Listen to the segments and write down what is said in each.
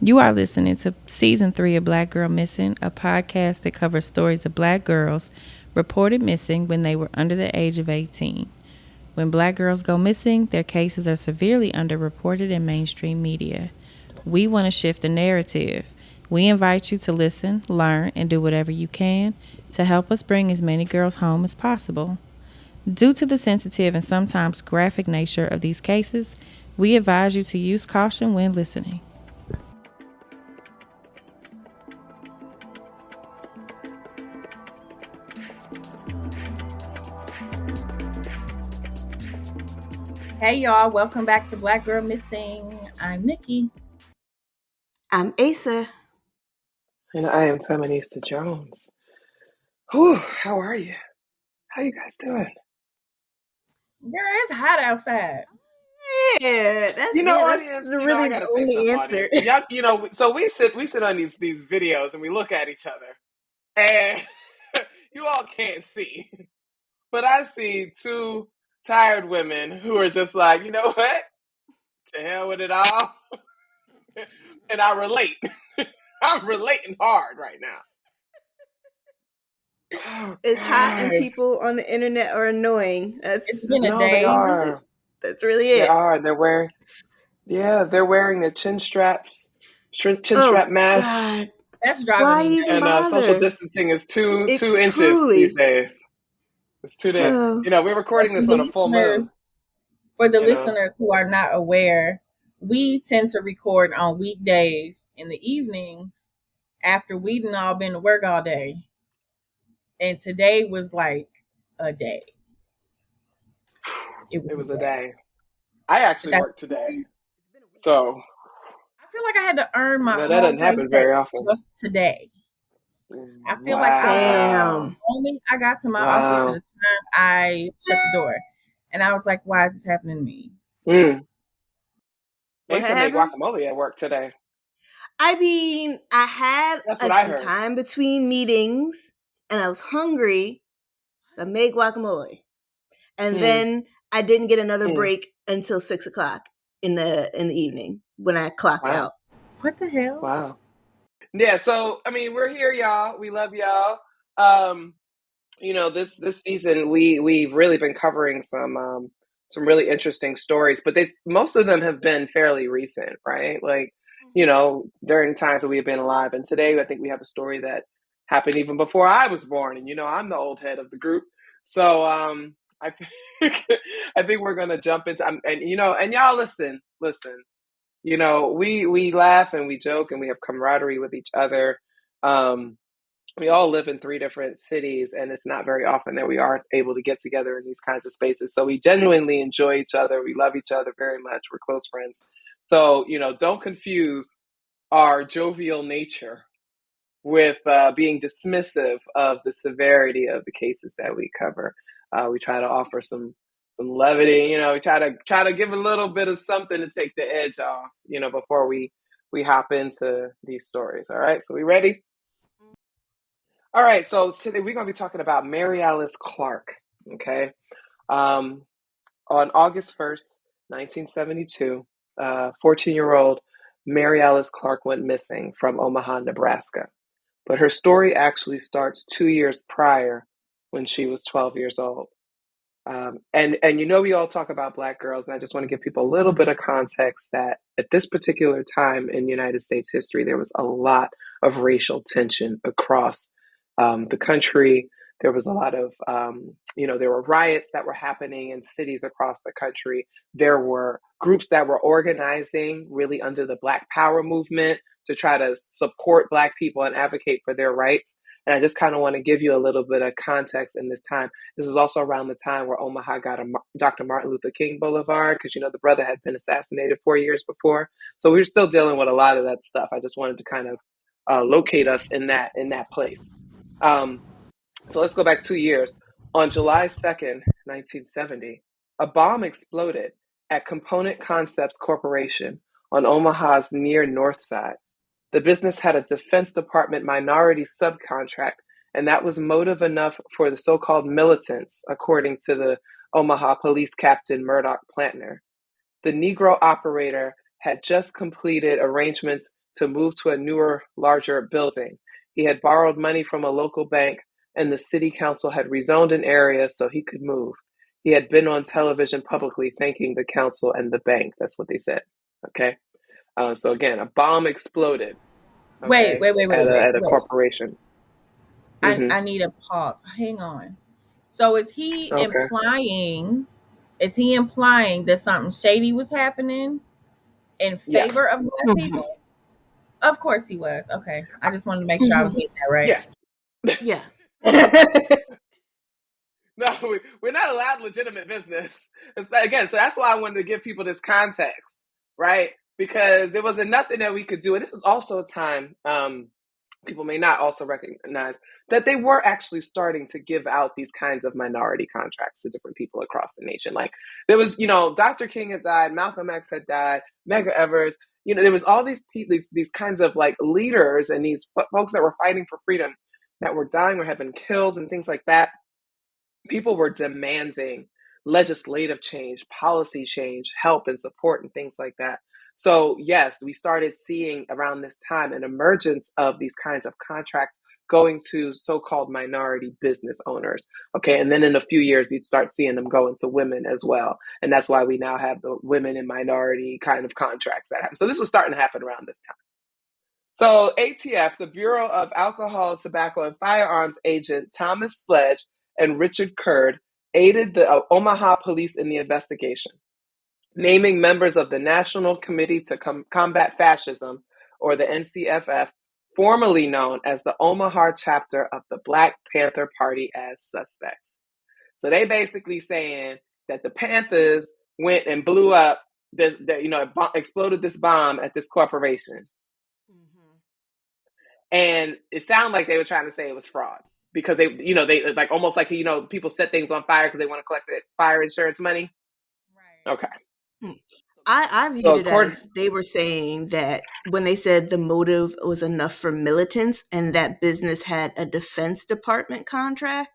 You are listening to Season 3 of Black Girl Missing, a podcast that covers stories of black girls reported missing when they were under the age of 18. When black girls go missing, their cases are severely underreported in mainstream media. We want to shift the narrative. We invite you to listen, learn, and do whatever you can to help us bring as many girls home as possible. Due to the sensitive and sometimes graphic nature of these cases, we advise you to use caution when listening. Hey y'all, welcome back to Black Girl Missing. I'm Nikki. I'm Asa. And I am Feminista Jones. Whew, how are you? How you guys doing? Girl, it's hot outside. Yeah, that's Audience. I really gotta the say only something, answer. audience. Y'all, so we sit on these videos and we look at each other, and you all can't see, but I see two tired women who are just like, you know what? To hell with it all, and I relate. I'm relating hard right now. Oh, It's hot and gosh. people on the internet are annoying. It's been a No, they day. are. That's really They it. are. They're wearing the chin straps, chin strap Oh masks, God, That's driving why me even nuts. and social bother? distancing is two It 2 inches these truly. days. It's 2 days. Oh, We're For recording the this on a full moon. listeners, for the You know, listeners who are not aware, we tend to record on weekdays in the evenings after we'd all been to work all day. And today was like a day. It was it a was a day. day. I actually That's worked today, so I feel like I had to earn my that whole doesn't happen paycheck very often. just today. I feel like Wow, damn. the moment I got to my office to wow. the time I shut the door. And I was like, why is this happening to me? They What used to make happened? guacamole at work today. I mean, I had That's what I some heard. time between meetings, and I was hungry, so I made guacamole, and Hmm. then I didn't get another Hmm. break until 6 o'clock in the evening when I clocked Wow. out. What the hell? Wow. Yeah. So I mean, we're here, y'all. We love y'all. Um, this season we've really been covering some really interesting stories, but most of them have been fairly recent, right? Like, during times that we've been alive. And today I think we have a story that happened even before I was born, and I'm the old head of the group. So I think I think we're gonna jump into and y'all listen. We laugh and we joke and we have camaraderie with each other. Um, we all live in three different cities, and it's not very often that we are able to get together in these kinds of spaces. So we genuinely enjoy each other. We love each other very much. We're close friends. So, don't confuse our jovial nature with being dismissive of the severity of the cases that we cover. We try to offer some levity. We try to give a little bit of something to take the edge off. Before we hop into these stories. All right, so we ready? All right, so today we're going to be talking about Marialice Clark. Okay, on August 1st, 1972, 14-year-old Marialice Clark went missing from Omaha, Nebraska. But her story actually starts 2 years prior, when she was 12 years old. And we all talk about Black girls, and I just want to give people a little bit of context that at this particular time in United States history, there was a lot of racial tension across the country. There was a lot of, there were riots that were happening in cities across the country. There were groups that were organizing really under the Black Power movement to try to support Black people and advocate for their rights. And I just kind of want to give you a little bit of context in this time. This was also around the time where Omaha got a Dr. Martin Luther King Boulevard, because the brother had been assassinated 4 years before. So we were still dealing with a lot of that stuff. I just wanted to kind of locate us in that place. So let's go back 2 years. On July 2nd, 1970, a bomb exploded at Component Concepts Corporation on Omaha's near North Side. The business had a Defense Department minority subcontract, and that was motive enough for the so-called militants, according to the Omaha police captain Murdoch Plantner. The Negro operator had just completed arrangements to move to a newer, larger building. He had borrowed money from a local bank, and the city council had rezoned an area so he could move. He had been on television publicly thanking the council and the bank. That's what they said. Okay. So again, a bomb exploded. Okay, at a Wait. corporation. I need a pause. Hang on. So Okay. is he implying that something shady was happening in favor Yes. of black people? Of course he was. Okay. I just wanted to make sure I was getting that right. Yes. Yeah. No, we're not allowed legitimate business. Again, so that's why I wanted to give people this context, right? Because there wasn't nothing that we could do. And this was also a time, people may not also recognize that they were actually starting to give out these kinds of minority contracts to different people across the nation. Like there was, Dr. King had died, Malcolm X had died, Medgar Evers, there was all these kinds of like leaders and these folks that were fighting for freedom that were dying or had been killed and things like that. People were demanding legislative change, policy change, help and support and things like that. So yes, we started seeing around this time an emergence of these kinds of contracts going to so-called minority business owners. Okay, and then in a few years, you'd start seeing them going to women as well. And that's why we now have the women and minority kind of contracts that happen. So this was starting to happen around this time. So ATF, the Bureau of Alcohol, Tobacco, and Firearms agent Thomas Sledge and Richard Kurd aided the Omaha police in the investigation, naming members of the National Committee to Combat Fascism, or the NCFF, formerly known as the Omaha chapter of the Black Panther Party, as suspects. So they basically saying that the Panthers went and blew up this, exploded this bomb at this corporation. And it sounded like they were trying to say it was fraud because they like almost like, people set things on fire because they want to collect the fire insurance money. Right. Okay. I viewed it as they were saying that when they said the motive was enough for militants and that business had a Defense Department contract,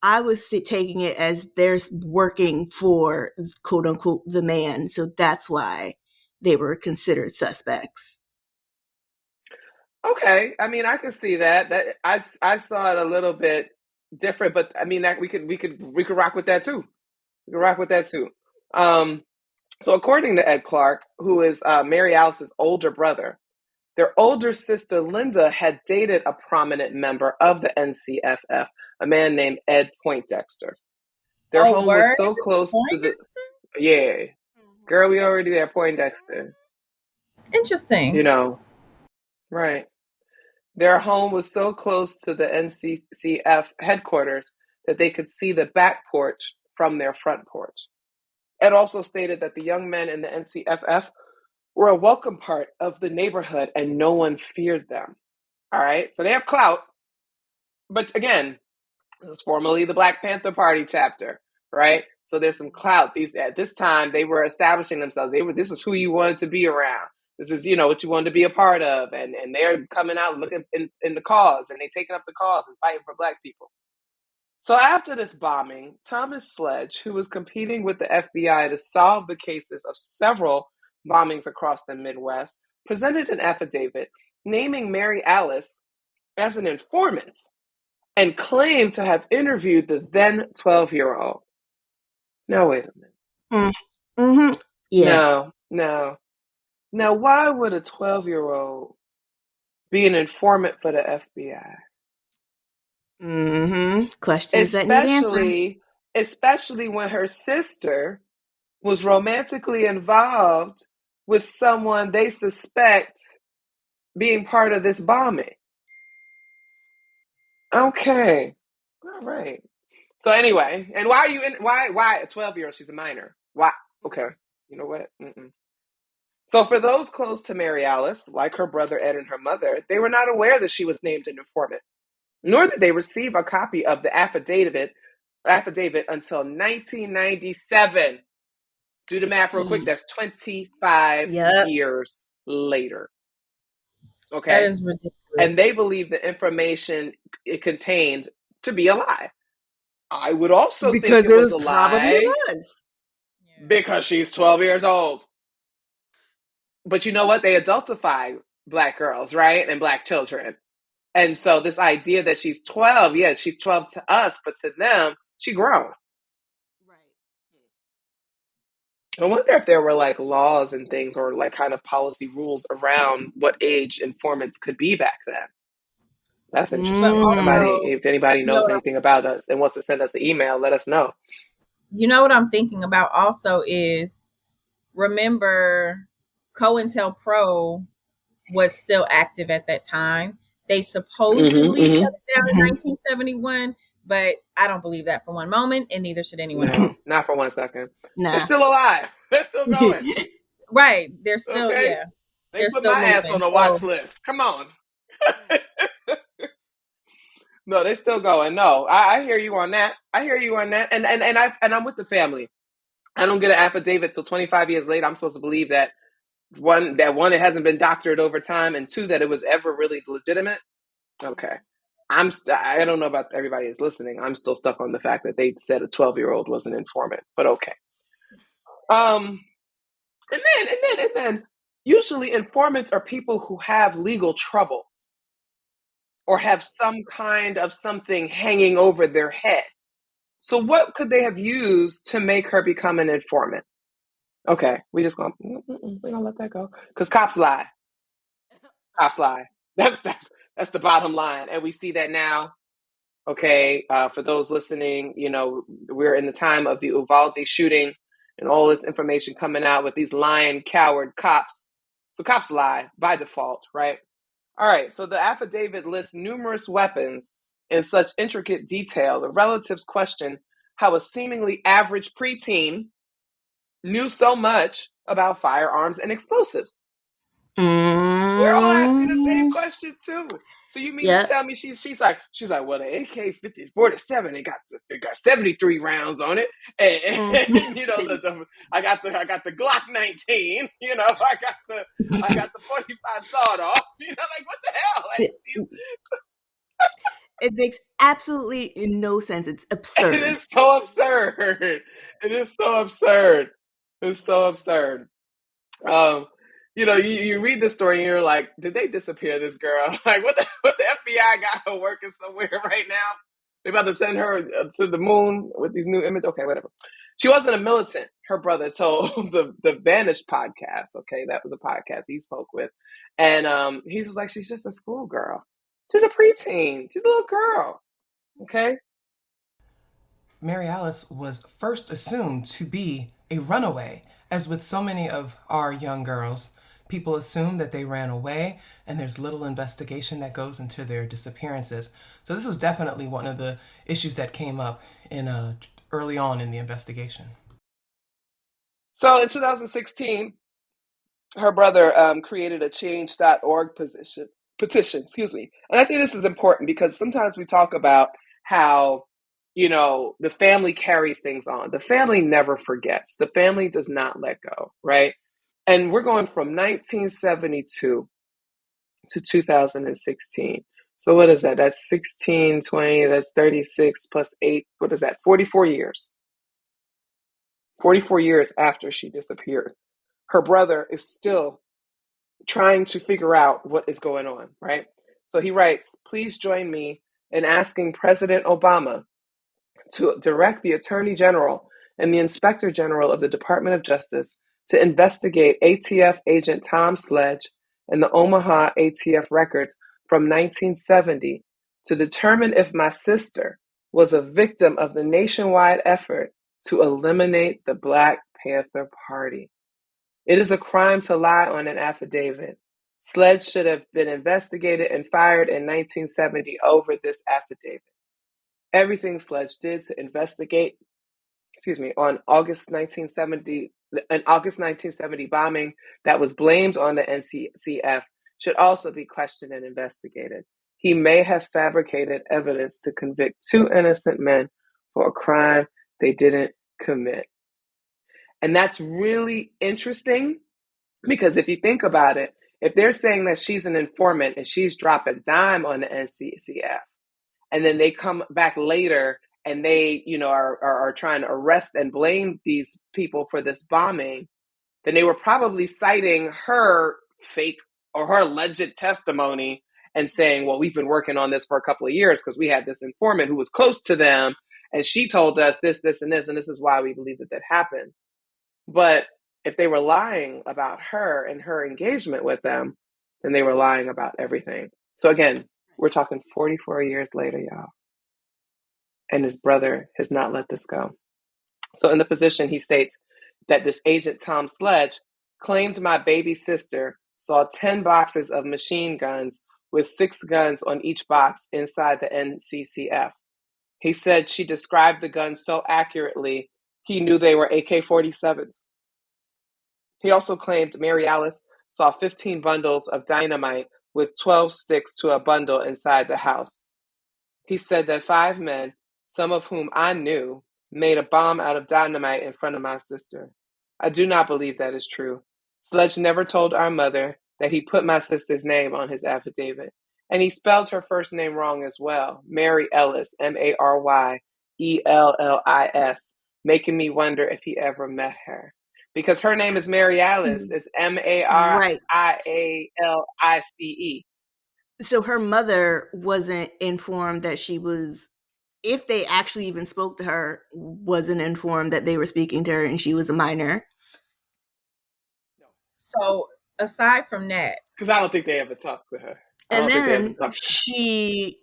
I was taking it as they're working for quote unquote the man. So that's why they were considered suspects. Okay, I mean, I can see that. That I saw it a little bit different, but I mean that we could rock with that too. We could rock with that too. So according to Ed Clark, who is Marialice's older brother, their older sister Linda had dated a prominent member of the NCFF, a man named Ed Poindexter. Their home was so close to the girl. We already there, Poindexter. Interesting. Right. Their home was so close to the NCCF headquarters that they could see the back porch from their front porch. Ed also stated that the young men in the NCFF were a welcome part of the neighborhood and no one feared them. All right, so they have clout. But again, this was formerly the Black Panther Party chapter, right? So there's some clout. At this time, they were establishing themselves. This is who you wanted to be around. This is, what you wanted to be a part of. And they're coming out looking in the cause, and they taking up the cause and fighting for Black people. So after this bombing, Thomas Sledge, who was competing with the FBI to solve the cases of several bombings across the Midwest, presented an affidavit naming Marialice as an informant and claimed to have interviewed the then 12-year-old. Now, wait a minute. Mm-hmm. Yeah. No. Now, why would a 12-year-old be an informant for the FBI? Questions that need answers. Especially when her sister was romantically involved with someone they suspect being part of this bombing. Okay. All right. So anyway, and why a 12-year-old? She's a minor. Why? Okay. You know what? So for those close to Marialice, like her brother Ed and her mother, they were not aware that she was named an informant, nor did they receive a copy of the affidavit until 1997. Do the math real quick. That's 25 years later. Okay. That is ridiculous. And they believe the information it contained to be a lie. I would also think it was a lie. Probably was. Because she's 12 years old. but you know what? They adultify Black girls, right? And Black children. And so this idea that she's 12, yeah, she's 12 to us, but to them, she grown. Right. I wonder if there were like laws and things or like kind of policy rules around what age informants could be back then. That's But interesting. also, If anybody knows anything about us and wants to send us an email, let us know. You know what I'm thinking about also is, remember, COINTELPRO was still active at that time. They supposedly shut it down in 1971, but I don't believe that for one moment, and neither should anyone else. No, not for 1 second. Nah. They're still alive. They're still going. Right. They're still, Okay? yeah. They They're put still my ass moving. on the watch list. Come on. No, they still going. No, I hear you on that. I hear you on that. And I'm with the family. I don't get an affidavit till 25 years later. I'm supposed to believe that one, it hasn't been doctored over time, and two, that it was ever really legitimate. Okay. I don't know about everybody that's listening. I'm still stuck on the fact that they said a 12-year-old was an informant, but okay. And then usually informants are people who have legal troubles or have some kind of something hanging over their head. So what could they have used to make her become an informant? Okay, we're gonna let that go because cops lie. Cops lie. That's the bottom line, and we see that now. Okay, for those listening, we're in the time of the Uvalde shooting and all this information coming out with these lying, coward cops. So cops lie by default, right? All right, so the affidavit lists numerous weapons in such intricate detail. The relatives question how a seemingly average preteen knew so much about firearms and explosives. We're all asking the same question too. So you mean to tell me she's like, well, the AK-47, it got 73 rounds on it, and I got the Glock 19, I got the 45 sawed off, like what the hell? Like, it makes absolutely no sense. It's absurd. It is so absurd. It is so absurd. It's so absurd. You read the story and you're like, did they disappear this girl? Like, what the FBI got her working somewhere right now? They about to send her to the moon with these new images. Okay, whatever. She wasn't a militant. Her brother told the Vanish podcast. Okay, that was a podcast he spoke with, and he was like, she's just a schoolgirl. She's a preteen. She's a little girl. Okay. Marialice was first assumed to be a runaway. As with so many of our young girls, people assume that they ran away, and there's little investigation that goes into their disappearances. So this was definitely one of the issues that came up early on in the investigation. So in 2016, her brother created a change.org petition, and I think this is important because sometimes we talk about how the family carries things on. The family never forgets. The family does not let go, right? And we're going from 1972 to 2016. So what is that? That's 16, 20, that's 36 plus 8. What is that? 44 years. 44 years after she disappeared. Her brother is still trying to figure out what is going on, right? So he writes, please join me in asking President Obama to direct the Attorney General and the Inspector General of the Department of Justice to investigate ATF agent Tom Sledge and the Omaha ATF records from 1970 to determine if my sister was a victim of the nationwide effort to eliminate the Black Panther Party. It is a crime to lie on an affidavit. Sledge should have been investigated and fired in 1970 over this affidavit. Everything Sledge did to investigate, on an August 1970 bombing that was blamed on the NCCF should also be questioned and investigated. He may have fabricated evidence to convict 2 innocent men for a crime they didn't commit. And that's really interesting because if you think about it, if they're saying that she's an informant and she's dropped a dime on the NCCF, and then they come back later and they, are trying to arrest and blame these people for this bombing, then they were probably citing her fake or her alleged testimony and saying, well, we've been working on this for a couple of years because we had this informant who was close to them, and she told us this, this, and this is why we believe that happened. But if they were lying about her and her engagement with them, then they were lying about everything. So again, we're talking 44 years later, y'all. And his brother has not let this go. So in the position, he states that this agent, Tom Sledge, claimed my baby sister saw 10 boxes of machine guns with 6 guns on each box inside the NCCF. He said she described the guns so accurately, he knew they were AK-47s. He also claimed Marialice saw 15 bundles of dynamite with 12 sticks to a bundle inside the house. He said that 5 men, some of whom I knew, made a bomb out of dynamite in front of my sister. I do not believe that is true. Sledge never told our mother that he put my sister's name on his affidavit. And he spelled her first name wrong as well. Mary Ellis, Maryellis, making me wonder if he ever met her. Because her name is Marialice. It's Marialice. So her mother wasn't informed that she was, if they actually even spoke to her, wasn't informed that they were speaking to her and she was a minor. So aside from that, because I don't think they ever talked to her. And then she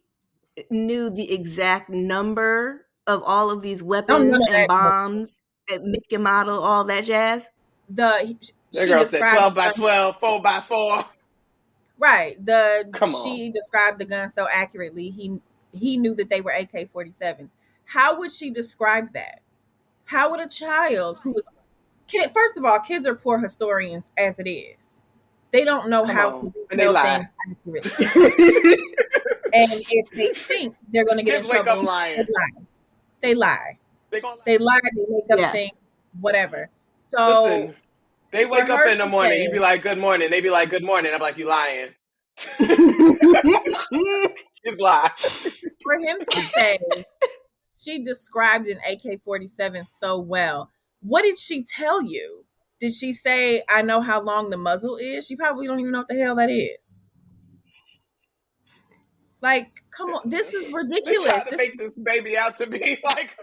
knew the exact number of all of these weapons and bombs, make and model, all that jazz. The girl said 12 by 12, 4 by 4. Right. She described the gun so accurately. He knew that they were AK-47s. How would she describe that? How would a child who was first of all, kids are poor historians as it is. They don't know how to know things accurately. And if they think they're going to get in trouble, they lie. They lie. They make up things, whatever. So listen, they wake up in the morning. You be like, "Good morning." They be like, "Good morning." I'm like, "You lying." He's lying. For him to say she described an AK-47 so well, what did she tell you? Did she say, "I know how long the muzzle is"? You probably don't even know what the hell that is. Like, come on, this is ridiculous. They're trying to make this baby out to be like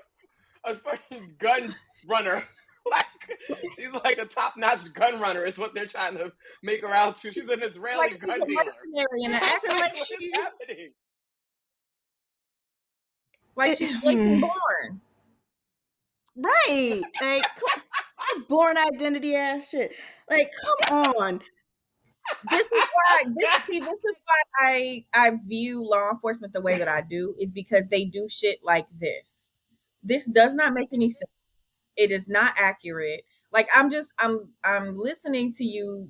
a fucking gun runner. Like, she's like a top-notch gun runner is what they're trying to make her out to. She's an Israeli gun dealer. And acting like she's Jason Bourne. Right. Like, Born identity ass shit. Like, come on. This is why I view law enforcement the way that I do, is because they do shit like this. This does not make any sense. It is not accurate. Like, I'm listening to you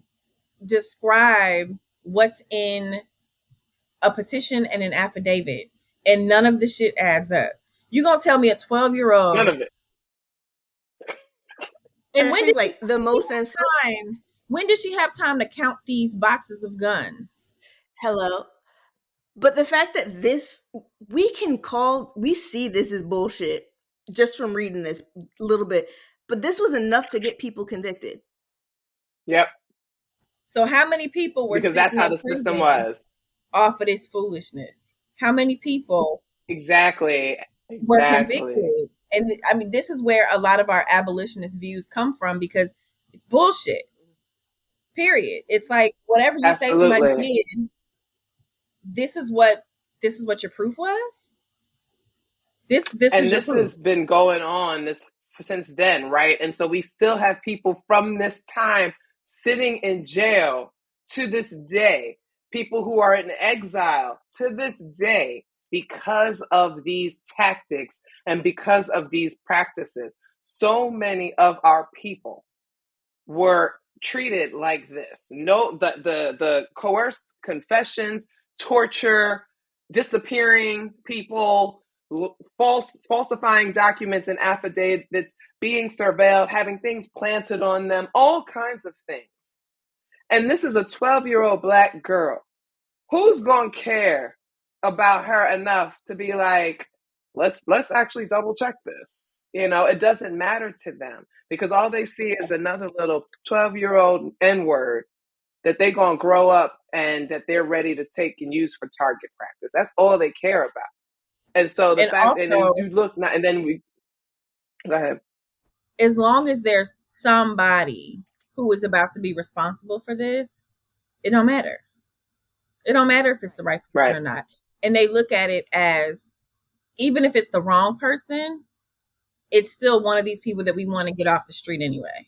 describe what's in a petition and an affidavit, and none of the shit adds up. You gonna tell me a 12-year-old? None of it. And when did when did she have time to count these boxes of guns? Hello. But the fact that we see this is bullshit just from reading this a little bit, but this was enough to get people convicted. Yep. So how many people were, because that's how the system was, off of this foolishness? How many people exactly were convicted? And I mean, this is where a lot of our abolitionist views come from, because it's bullshit. Period. It's like, whatever you say somebody did, this is what your proof was. This has been going on since then, right? And so we still have people from this time sitting in jail to this day, people who are in exile to this day because of these tactics and because of these practices. So many of our people were treated like this. No, the coerced confessions, torture, disappearing people, falsifying documents and affidavits, being surveilled, having things planted on them, all kinds of things. And this is a 12-year-old Black girl. Who's gonna care about her enough to be like, let's actually double check this? It doesn't matter to them because all they see is another little 12-year-old N-word that they're going to grow up and that they're ready to take and use for target practice. That's all they care about. And so the fact, and then you look, and then we, go ahead. As long as there's somebody who is about to be responsible for this, it don't matter. It don't matter if it's the right person or not. And they look at it as, even if it's the wrong person, it's still one of these people that we want to get off the street anyway.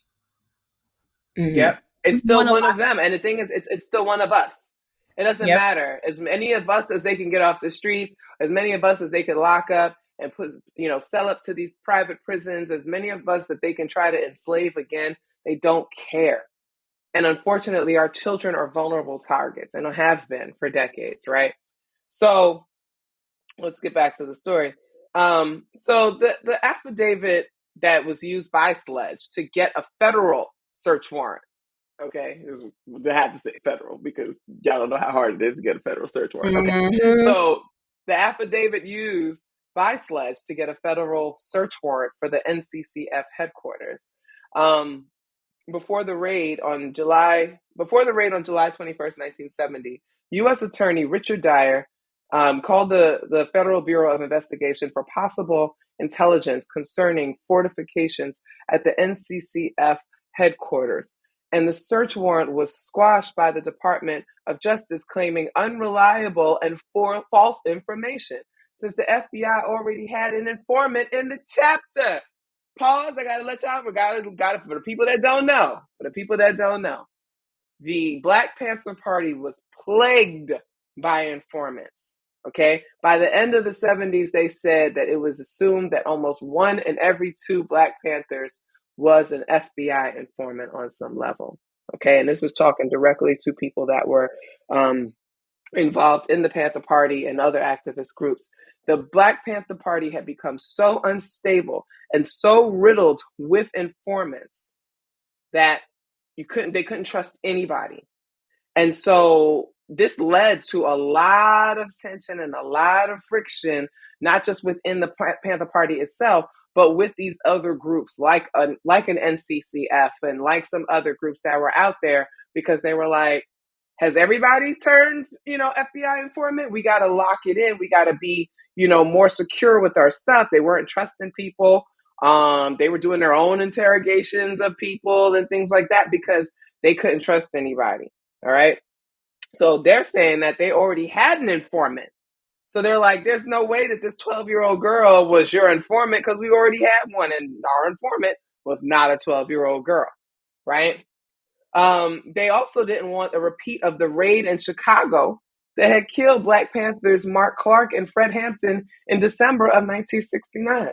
Mm-hmm. Yep. It's still one of them. And the thing is, it's still one of us. It doesn't matter. As many of us as they can get off the streets, as many of us as they can lock up and put, sell up to these private prisons, as many of us that they can try to enslave again, they don't care. And unfortunately, our children are vulnerable targets and have been for decades, right? So let's get back to the story. So the affidavit that was used by Sledge to get a federal search warrant, okay, they have to say federal because y'all don't know how hard it is to get a federal search warrant. Okay, Mm-hmm. So the affidavit used by Sledge to get a federal search warrant for the NCCF headquarters. Before the raid on July 21st, 1970, U.S. Attorney Richard Dyer called the Federal Bureau of Investigation for possible intelligence concerning fortifications at the NCCF headquarters. And the search warrant was squashed by the Department of Justice, claiming unreliable and false information, since the FBI already had an informant in the chapter. Pause. I gotta let y'all. Got it for the people that don't know. The Black Panther Party was plagued by informants. Okay. By the end of the 70s, they said that it was assumed that almost 1 in every 2 Black Panthers was an FBI informant on some level. Okay. And this is talking directly to people that were involved in the Panther Party and other activist groups. The Black Panther Party had become so unstable and so riddled with informants that they couldn't trust anybody. And so this led to a lot of tension and a lot of friction, not just within the Panther Party itself, but with these other groups like an NCCF and like some other groups that were out there, because they were like, has everybody turned, FBI informant? We got to lock it in. We got to be, more secure with our stuff. They weren't trusting people. They were doing their own interrogations of people and things like that because they couldn't trust anybody. All right. So they're saying that they already had an informant. So they're like, there's no way that this 12-year-old girl was your informant because we already had one. And our informant was not a 12-year-old girl. Right. They also didn't want a repeat of the raid in Chicago that had killed Black Panthers Mark Clark and Fred Hampton in December of 1969.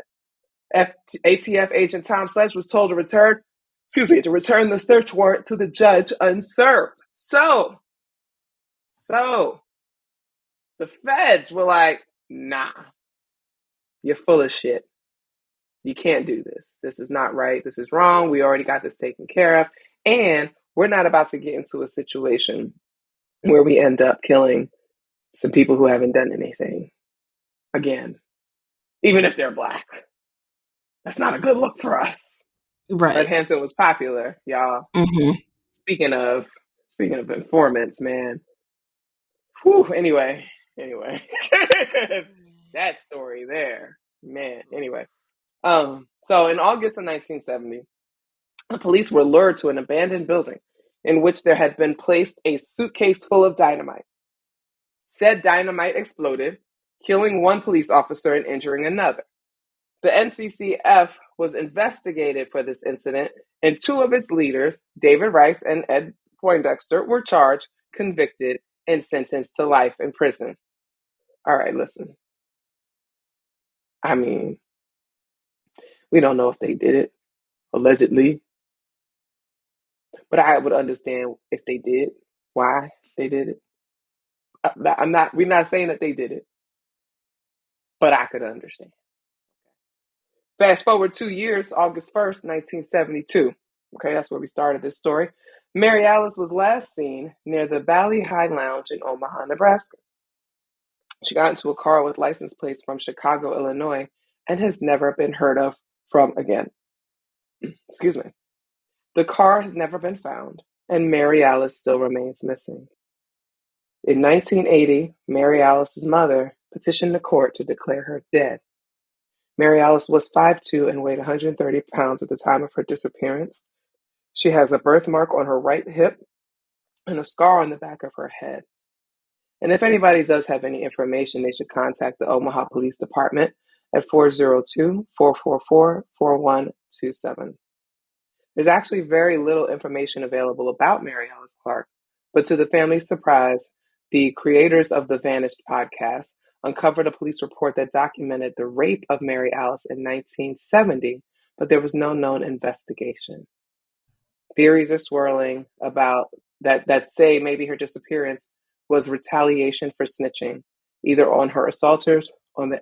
ATF agent Tom Sledge was told to return the search warrant to the judge unserved. So the feds were like, nah, you're full of shit. You can't do this. This is not right. This is wrong. We already got this taken care of. And we're not about to get into a situation where we end up killing some people who haven't done anything again, even if they're Black. That's not a good look for us. Right. Fred Hampton was popular, y'all. Mm-hmm. Speaking of informants, man. Whew, anyway. That story there, man. Anyway. So in August of 1970, the police were lured to an abandoned building in which there had been placed a suitcase full of dynamite. Said dynamite exploded, killing one police officer and injuring another. The NCCF was investigated for this incident, and 2 of its leaders, David Rice and Ed Poindexter, were charged, convicted, and sentenced to life in prison. All right, listen. I mean, we don't know if they did it, allegedly. But I would understand if they did, why they did it. We're not saying that they did it, but I could understand. Fast forward 2 years, August 1st, 1972. Okay, that's where we started this story. Marialice was last seen near the Valley High Lounge in Omaha, Nebraska. She got into a car with license plates from Chicago, Illinois, and has never been heard of from, again, excuse me. The car has never been found, and Marialice still remains missing. In 1980, Marialice's mother petitioned the court to declare her dead. Marialice was 5'2" and weighed 130 pounds at the time of her disappearance. She has a birthmark on her right hip and a scar on the back of her head. And if anybody does have any information, they should contact the Omaha Police Department at 402-444-4127. There's actually very little information available about Marialice Clark, but to the family's surprise, the creators of the Vanished podcast uncovered a police report that documented the rape of Marialice in 1970, but there was no known investigation. Theories are swirling about that say maybe her disappearance was retaliation for snitching, either on her assaulters or on the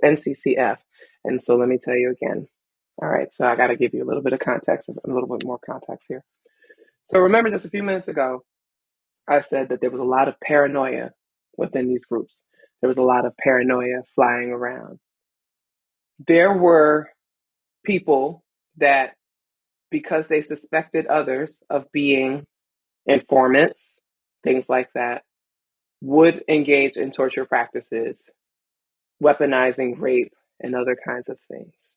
NCCF. And so let me tell you again. All right, so I got to give you a little bit of context, a little bit more context here. So remember, just a few minutes ago, I said that there was a lot of paranoia within these groups. There was a lot of paranoia flying around. There were people that, because they suspected others of being informants, things like that, would engage in torture practices, weaponizing rape and other kinds of things.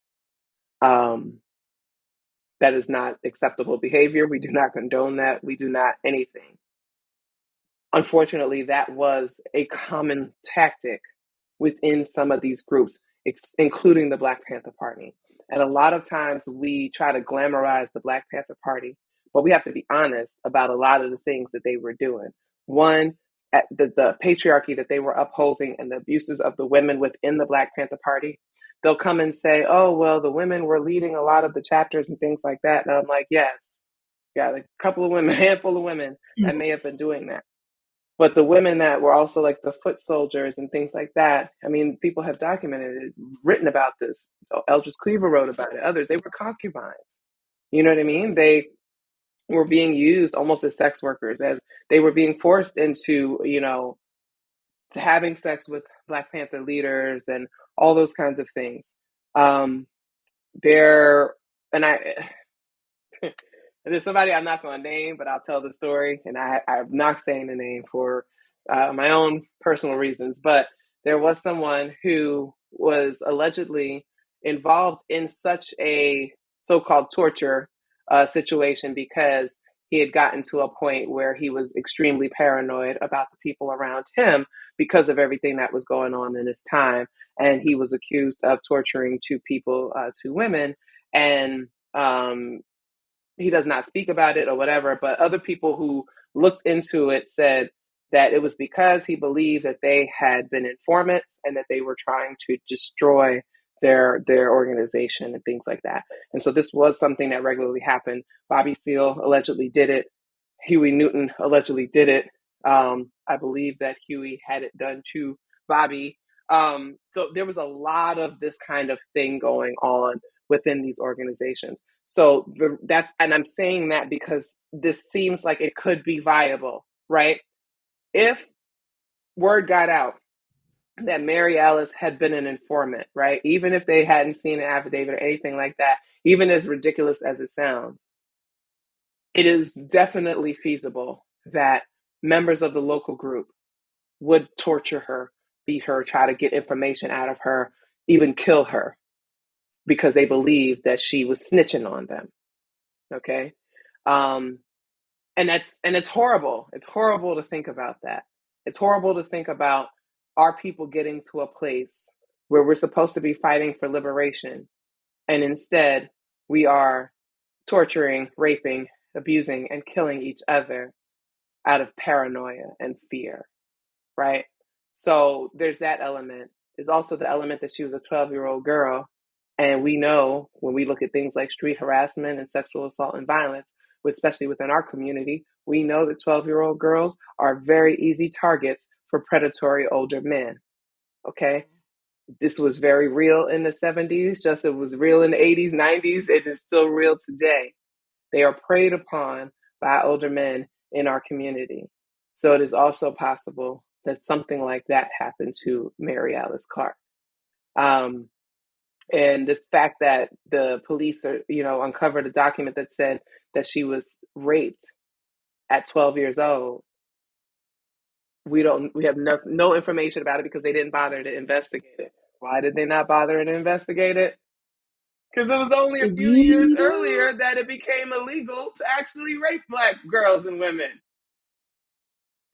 That is not acceptable behavior. We do not condone that. We do not anything. Unfortunately, that was a common tactic within some of these groups, including the Black Panther Party. And a lot of times we try to glamorize the Black Panther Party, but we have to be honest about a lot of the things that they were doing. One, the patriarchy that they were upholding and the abuses of the women within the Black Panther Party. They'll come and say, oh, well, the women were leading a lot of the chapters and things like that. And I'm like, yes, yeah, a couple of women, a handful of women that may have been doing that. But the women that were also like the foot soldiers and things like that, I mean, people have documented it, written about this. Eldridge Cleaver wrote about it. Others, they were concubines. You know what I mean? They were being used almost as sex workers, as they were being forced into, to having sex with Black Panther leaders and all those kinds of things. There's somebody I'm not going to name, but I'll tell the story. And I'm not saying the name for my own personal reasons, but there was someone who was allegedly involved in such a so-called torture situation because he had gotten to a point where he was extremely paranoid about the people around him because of everything that was going on in his time. And he was accused of torturing two women. And he does not speak about it or whatever, but other people who looked into it said that it was because he believed that they had been informants and that they were trying to destroy their organization and things like that. And so this was something that regularly happened. Bobby Seale allegedly did it. Huey Newton allegedly did it. I believe that Huey had it done to Bobby. So there was a lot of this kind of thing going on within these organizations. So and I'm saying that because this seems like it could be viable, right? If word got out that Marialice had been an informant, right? Even if they hadn't seen an affidavit or anything like that, even as ridiculous as it sounds, it is definitely feasible that members of the local group would torture her, beat her, try to get information out of her, even kill her, because they believed that she was snitching on them. Okay. And it's horrible. It's horrible to think about that. It's horrible to think about our people getting to a place where we're supposed to be fighting for liberation. And instead we are torturing, raping, abusing, and killing each other out of paranoia and fear. Right. So there's that element. There's also the element that she was a 12-year-old girl. And we know when we look at things like street harassment and sexual assault and violence, especially within our community, we know that 12-year-old girls are very easy targets for predatory older men. Okay. This was very real in the 70s, just as it was real in the 80s, 90s. It is still real today. They are preyed upon by older men in our community. So it is also possible that something like that happened to Marialice Clark. And this fact that the police are, uncovered a document that said that she was raped at 12 years old. We have no information about it because they didn't bother to investigate it. Why did they not bother to investigate it? Because it was only a few years earlier that it became illegal to actually rape Black girls and women.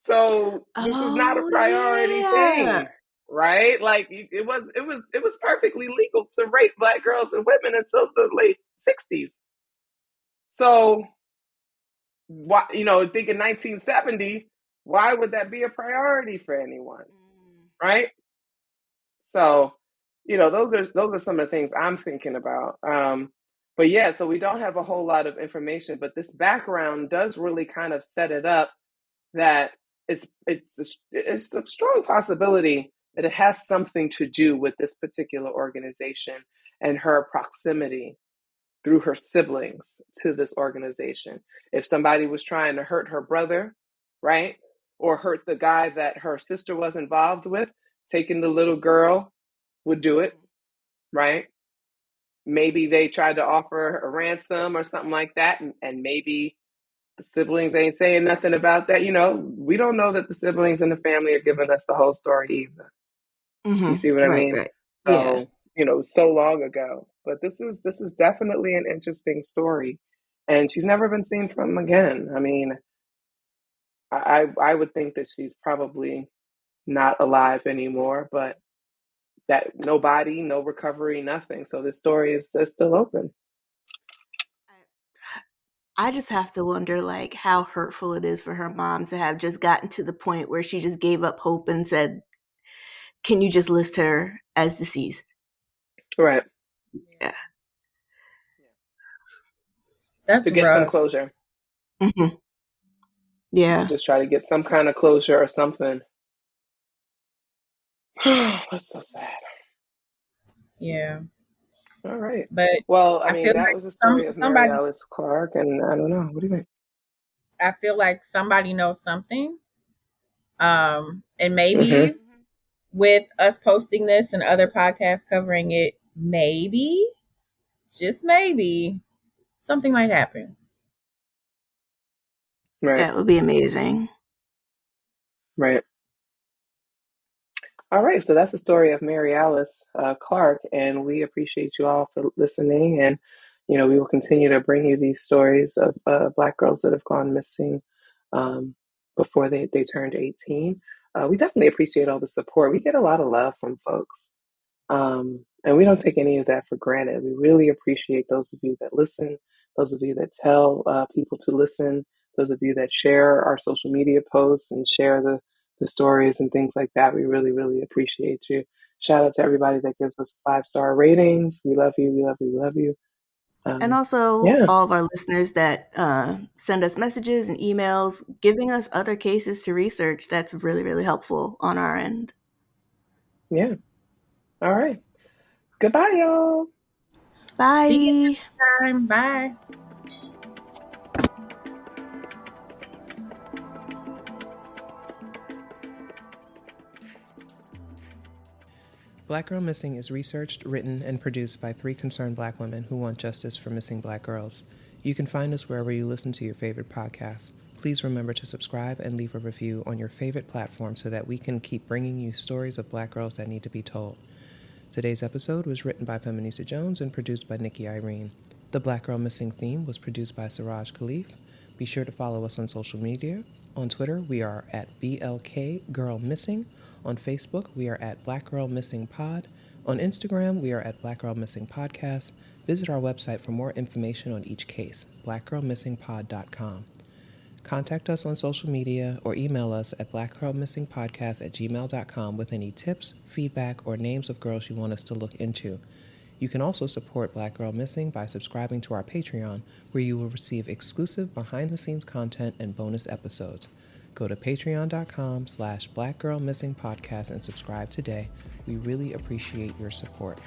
So this is not a priority thing, right? Like it was perfectly legal to rape Black girls and women until the late 60s. So why, think in 1970, why would that be a priority for anyone, right? So, those are some of the things I'm thinking about. But yeah, so we don't have a whole lot of information, but this background does really kind of set it up that it's a strong possibility that it has something to do with this particular organization and her proximity through her siblings to this organization. If somebody was trying to hurt her brother, right, or hurt the guy that her sister was involved with, taking the little girl would do it, right? Maybe they tried to offer a ransom or something like that, and maybe the siblings ain't saying nothing about that. We don't know that the siblings and the family are giving us the whole story either. You see what I mean? Right. So, so long ago. But this is definitely an interesting story. And she's never been seen from again. I mean, I would think that she's probably not alive anymore, but that no body, no recovery, nothing. So this story is still open. I just have to wonder, like, how hurtful it is for her mom to have just gotten to the point where she just gave up hope and said, can you just list her as deceased? Right. Yeah. That's to get rough. some closure. Mm-hmm. Yeah. Just try to get some kind of closure or something. That's so sad. Yeah. All right. But well, I mean, that like was a story of somebody, Marialice Clark, and I don't know. What do you think? I feel like somebody knows something. And maybe with us posting this and other podcasts covering it, maybe, just maybe, something might happen. Right. That would be amazing. Right. All right. So that's the story of Marialice Clark, and we appreciate you all for listening. And we will continue to bring you these stories of Black girls that have gone missing before they turned 18. We definitely appreciate all the support. We get a lot of love from folks. And we don't take any of that for granted. We really appreciate those of you that listen, those of you that tell people to listen, those of you that share our social media posts and share the stories and things like that. We really, really appreciate you. Shout out to everybody that gives us 5-star ratings. We love you. We love you. We love you. And also all of our listeners that send us messages and emails, giving us other cases to research. That's really, really helpful on our end. Yeah. All right. Goodbye, y'all. Bye. See you next time. Bye. Black Girl Missing is researched, written, and produced by 3 concerned Black women who want justice for missing Black girls. You can find us wherever you listen to your favorite podcasts. Please remember to subscribe and leave a review on your favorite platform so that we can keep bringing you stories of Black girls that need to be told. Today's episode was written by Feminisa Jones and produced by Nikki Irene. The Black Girl Missing theme was produced by Siraj Khalif. Be sure to follow us on social media. On Twitter, we are at BLK Girl Missing. On Facebook, we are at Black Girl Missing Pod. On Instagram, we are at Black Girl Missing Podcast. Visit our website for more information on each case, blackgirlmissingpod.com. Contact us on social media or email us at blackgirlmissingpodcast@gmail.com with any tips, feedback, or names of girls you want us to look into. You can also support Black Girl Missing by subscribing to our Patreon, where you will receive exclusive behind-the-scenes content and bonus episodes. Go to patreon.com/blackgirlmissingpodcast and subscribe today. We really appreciate your support.